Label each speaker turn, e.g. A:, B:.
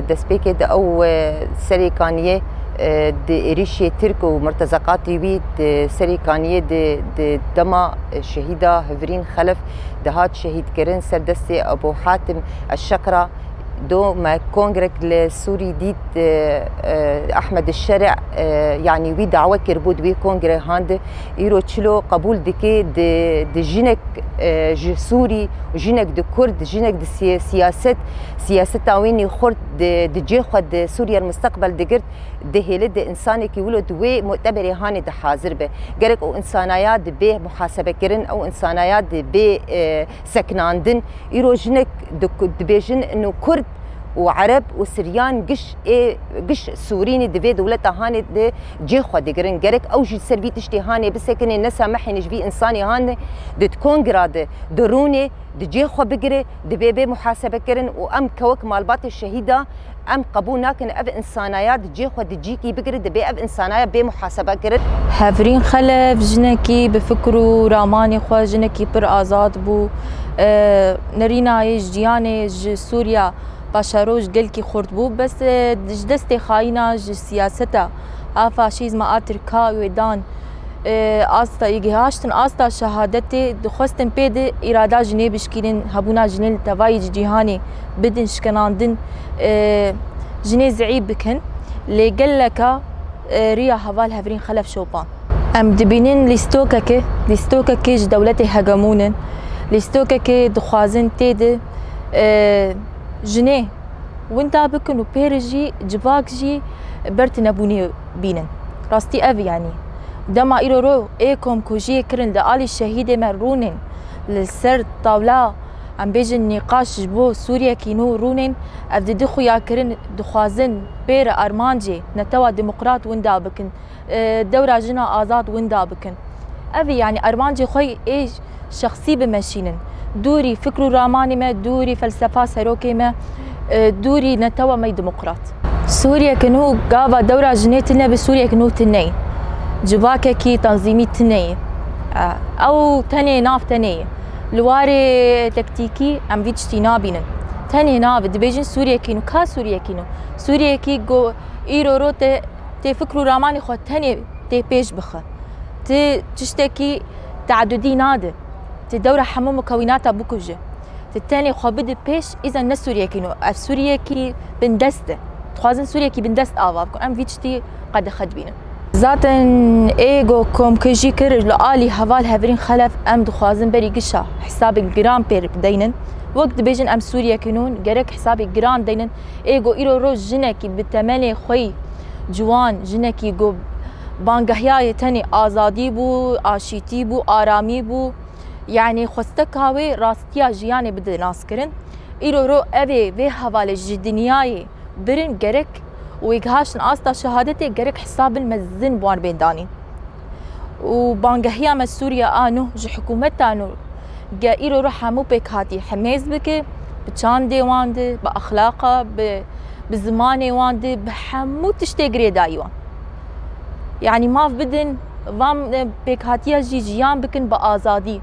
A: دەستپێکێ ئەو سەرێکانیە عێریشیە ترک و مرتزەقاتی وی سەرێکانیە دەما شەهیدا هەڤرین خەلەف دەهات شەهیدکردن سەردەستێ ئەبو حاتم الشەقرا دو ما كونغرك لسوري ديت احمد الشرع يعني وي دعوه كربود وي كونغري هاند ايرو تشلو قبول دكي دي جينك سوري جينك دي كرد جينك دي سياسه تاويني خرد دي جي خد سوريا المستقبل دقرت دي هيل دي انساني كي ولد وي معتبري هاني ده حاضر به غيرك او انسانيات به محاسبه كرن او انسانيات به سكناندن ايرو جينك دي بيجن انه كرد وعرب وسريان قش سوريني دبي دولتا هاني دي جي خو دقرن جرك او جي سربي تشتي هاني بس كني نسامحي نجبي انساني هاني دي تكون جراد دروني دي جي خو بقري دبي بي محاسبه كرن وام كوك مالبات الشهيده ام قبولنا كن اب انسانيات جي خو دي جيكي بقري دبي اب انسانيات بي محاسبه كرن
B: هافرين خلف جنكي بفكروا راماني خو جنكي بر ازاد بو نرينا يجياني سوريا باشاروش قلكي خورد بو بس دستي خاينة سياستا فاشيزم آتركا ويدان آستا يجهاشتن آستا شهادتي دخستن بيد إرادا جنيه بشكيلن هبونا جنيل تواي جيهاني بدن شكناندن جنيه زعيب بكن اللي قلكا ريا هوال هفرين خلف شوبان ام دبينين لستوكك دولتي هجمونن لستوكك دخوازن تيد جنيه وانت بكن وبيرجي جباكجي برت نبوني بينن راستي افي يعني دما ايرو ايكم كوجي كرن لآلي الشهيدة مرونن للسر طاولا عم بيجي النقاش جبو سوريا كينو رونن افدي دخو يا كرن دخوازن بير ارمانجي نتوا ديمقراط وندا بكن دورة جنا آزاد وندا بكن افي يعني ارمانجي خوي ايش شخصي بمشينن دوري فكرو راماني ما دوري فلسفة سروكي ما دوري نتوا مي ديمقراط سوريا كنو قابا دورة جنيتنا بسوريا كنو تنين جباكا كي تنظيمي تنين او تنين ناف تنين لواري تكتيكي ام فيتشتي نابينن تنين ناف دبيجن سوريا كينو كا سوريا كينو سوريا كي جو ايرو رو تي فكرو راماني خو تنين تي بيش بخه تشتكي تعددي نادر الدورة حمو مكوناتها بوكوجة الثاني خابد بيش إذا نس سوريا كينو سوريا كي بندسته تخازن سوريا كي بندست آوابكم أم فيتشتي قد خدبينا ذاتن إيجو كوم كجي كرج لآلي هوال هفرين خلف أم دخازن بري قشا حساب الجرام بير بدينن وقت بيجن أم سوريا كينون جرك حساب الجرام دينن إيجو إيرو روج جنكي بالتمالي خوي جوان جنكي جو بانجهيا تاني آزادي بو آشيتي بو آرامي بو يعني خستك هاوي راستيا جياني بده ناس كرن إيرو رو أبي في هوالي جدنياي برن جرك ويجهاشن آستا شهادتي جرك حساب المزن بوان بين داني وبانجهيا ما سوريا آنو جو حكومتها آنو جا إيرو رو حمو بك هاتي حميز بك بتشاندي واندي بأخلاقه بزماني واندي بحمو تشتغري دايوان يعني ما بدن وام بك هاتيا جيان بكن بآزادي